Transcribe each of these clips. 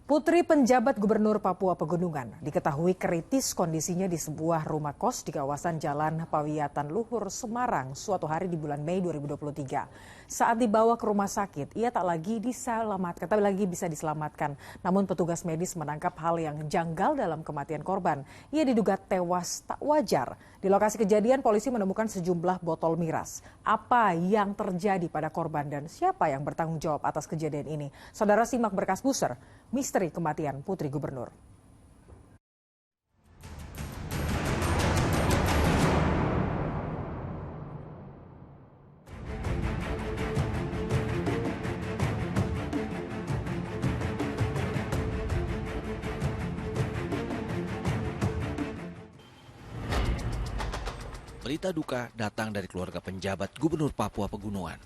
Putri penjabat Gubernur Papua Pegunungan diketahui kritis kondisinya di sebuah rumah kos di kawasan Jalan Pawiatan Luhur, Semarang suatu hari di bulan Mei 2023. Saat dibawa ke rumah sakit, ia tak lagi bisa diselamatkan. Namun petugas medis menangkap hal yang janggal dalam kematian korban. Ia diduga tewas tak wajar. Di lokasi kejadian, polisi menemukan sejumlah botol miras. Apa yang terjadi pada korban dan siapa yang bertanggung jawab atas kejadian ini? Saudara simak berkas buser misteri kematian Putri Gubernur. Berita duka datang dari keluarga penjabat Gubernur Papua Pegunungan.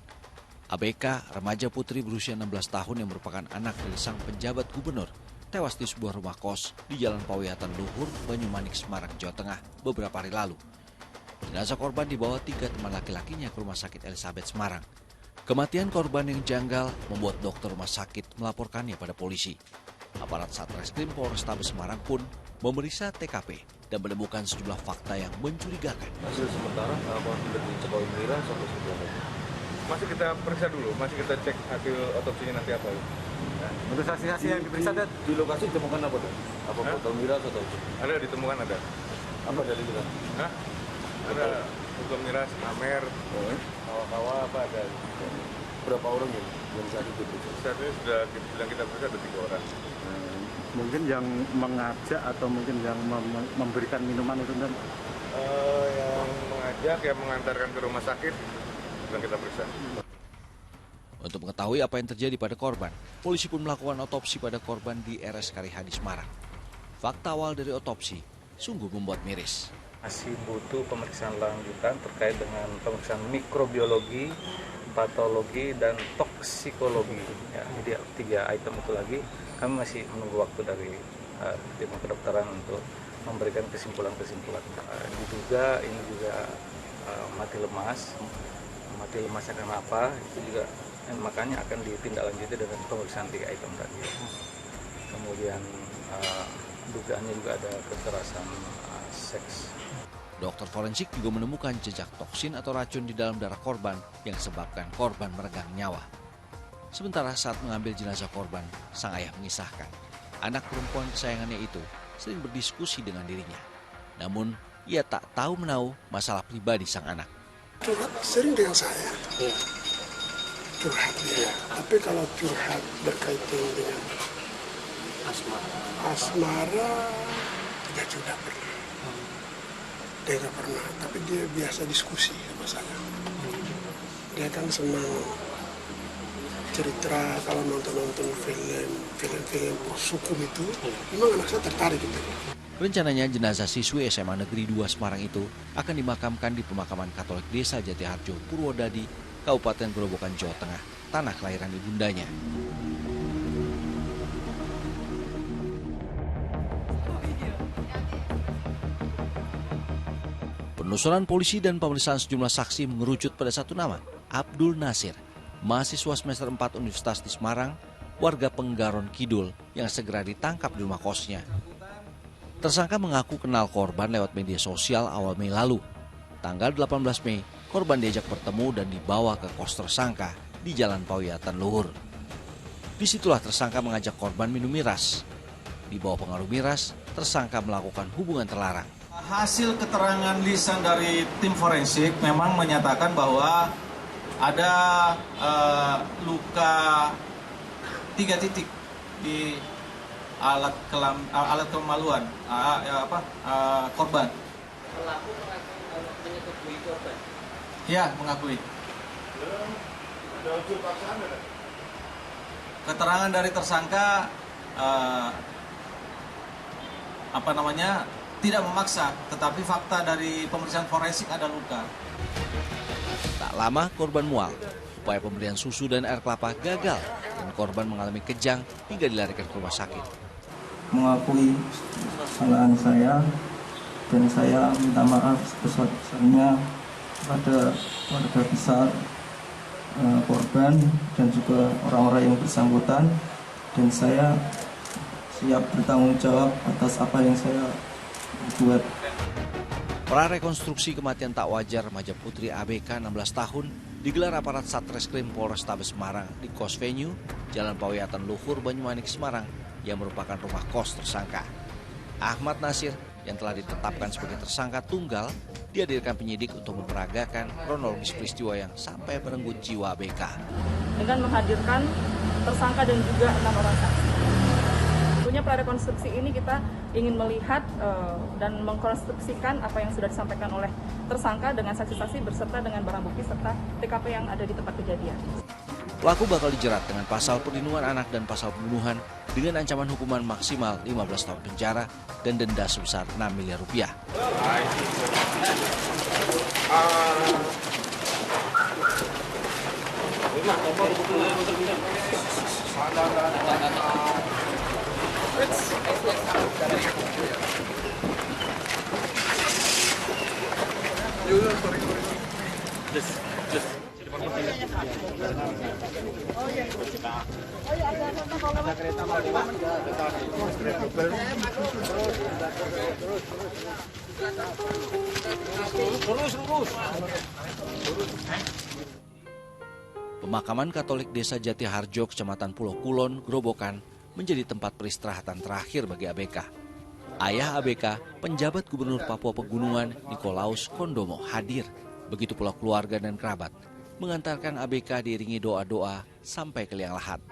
ABK, remaja putri berusia 16 tahun yang merupakan anak dari sang penjabat gubernur, tewas di sebuah rumah kos di Jalan Pawiatan Luhur, Banyumanik, Semarang, Jawa Tengah beberapa hari lalu. Jenazah korban dibawa 3 teman laki-lakinya ke Rumah Sakit Elizabeth Semarang. Kematian korban yang janggal membuat dokter rumah sakit melaporkannya pada polisi. Aparat Satreskrim Polrestabes Semarang pun memeriksa TKP dan menemukan sejumlah fakta yang mencurigakan. Hasil sementara apabila dicekoi miras sampai sebelah masih kita periksa dulu, masih kita cek hasil otopsinya nanti apa. Nah, untuk saksi-saksi yang diperiksa di lokasi ditemukan apa tuh? Apa botol miras atau? Ada ditemukan ada. Apa dari kita? Hah? Ada botol miras, amer, kawa-kawa apa ada. Berapa orang ya yang saat itu diperiksa? Saat ini sudah bilang kita periksa ada 3 orang. Mungkin yang mengajak atau mungkin yang memberikan minuman itu kan? Yang mengajak, yang mengantarkan ke rumah sakit, yang kita periksa. Untuk mengetahui apa yang terjadi pada korban, polisi pun melakukan otopsi pada korban di RS Karihadi Semarang. Fakta awal dari otopsi sungguh membuat miris. Masih butuh pemeriksaan lanjutan terkait dengan pemeriksaan mikrobiologi, patologi, dan toksikologi. Ya, jadi 3 item itu lagi. Kami masih menunggu waktu dari tim kedokteran untuk memberikan kesimpulan-kesimpulan. Diduga ini juga mati lemas karena apa? Itu juga makanya akan ditindaklanjuti dengan pemeriksaan 3 item tadi. Kemudian dugaannya juga ada kekerasan seks. Dokter forensik juga menemukan jejak toksin atau racun di dalam darah korban yang sebabkan korban meregang nyawa. Sementara saat mengambil jenazah korban, sang ayah mengisahkan anak perempuan kesayangannya itu sering berdiskusi dengan dirinya. Namun, ia tak tahu menahu masalah pribadi sang anak. Curhat sering dengan saya. Curhat ya. Tapi kalau curhat berkaitan dengan asmara tidak juga pernah. Dia nggak pernah, tapi dia biasa diskusi sama saya. Dia kan senang cerita kalau nonton film hukum itu, memang anak saya tertarik gitu. Rencananya jenazah siswi SMA Negeri 2 Semarang itu akan dimakamkan di pemakaman Katolik Desa Jatiharjo, Purwodadi, Kabupaten Grobogan, Jawa Tengah, tanah kelahiran ibundanya. Penelusuran polisi dan pemeriksaan sejumlah saksi mengerucut pada satu nama, Abdul Nasir, mahasiswa semester 4 Universitas di Semarang, warga Penggaron Kidul yang segera ditangkap di rumah kosnya. Tersangka mengaku kenal korban lewat media sosial awal Mei lalu. Tanggal 18 Mei, korban diajak bertemu dan dibawa ke kos tersangka di Jalan Pawiatan Luhur. Disitulah tersangka mengajak korban minum miras. Di bawah pengaruh miras, tersangka melakukan hubungan terlarang. Hasil keterangan lisan dari tim forensik memang menyatakan bahwa ada luka 3 titik di alat kemaluan korban. Pelaku menyetujui korban? Ya, mengakui. Ada unsur paksaan ada? Keterangan dari tersangka tidak memaksa, tetapi fakta dari pemeriksaan forensik ada luka. Tak lama korban mual. Upaya pemberian susu dan air kelapa gagal dan korban mengalami kejang hingga dilarikan ke rumah sakit. Mengakui kesalahan saya dan saya minta maaf sebesar-besarnya kepada keluarga besar korban dan juga orang-orang yang bersangkutan, dan saya siap bertanggung jawab atas apa yang saya buat. Prarekonstruksi kematian tak wajar remaja putri ABK 16 tahun digelar aparat Satreskrim Polrestabes Semarang di kos venue Jalan Pawiatan Luhur, Banyumanik, Semarang yang merupakan rumah kos tersangka. Ahmad Nasir yang telah ditetapkan sebagai tersangka tunggal dihadirkan penyidik untuk memperagakan kronologis peristiwa yang sampai merenggut jiwa ABK. Dengan menghadirkan tersangka dan juga 6 orang saksi. Tentunya prarekonstruksi ini kita ingin melihat dan mengkonstruksikan apa yang sudah disampaikan oleh tersangka dengan saksi-saksi berserta dengan barang bukti serta TKP yang ada di tempat kejadian. Pelaku bakal dijerat dengan pasal perlindungan anak dan pasal pembunuhan dengan ancaman hukuman maksimal 15 tahun penjara dan denda sebesar 6 miliar rupiah. Pemakaman Katolik Desa Jatiharjo, Kecamatan Pulau Kulon, Grobogan, menjadi tempat peristirahatan terakhir bagi ABK. Ayah ABK, penjabat Gubernur Papua Pegunungan, Nikolaus Kondomo, hadir. Begitu pula keluarga dan kerabat, mengantarkan ABK diiringi doa-doa sampai ke liang lahat.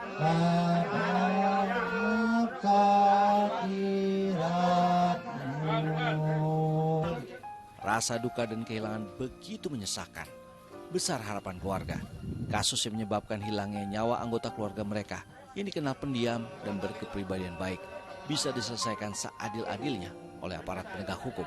Rasa duka dan kehilangan begitu menyesakan. Besar harapan keluarga. Kasus yang menyebabkan hilangnya nyawa anggota keluarga mereka yang dikenal pendiam dan berkepribadian baik bisa diselesaikan seadil-adilnya oleh aparat penegak hukum.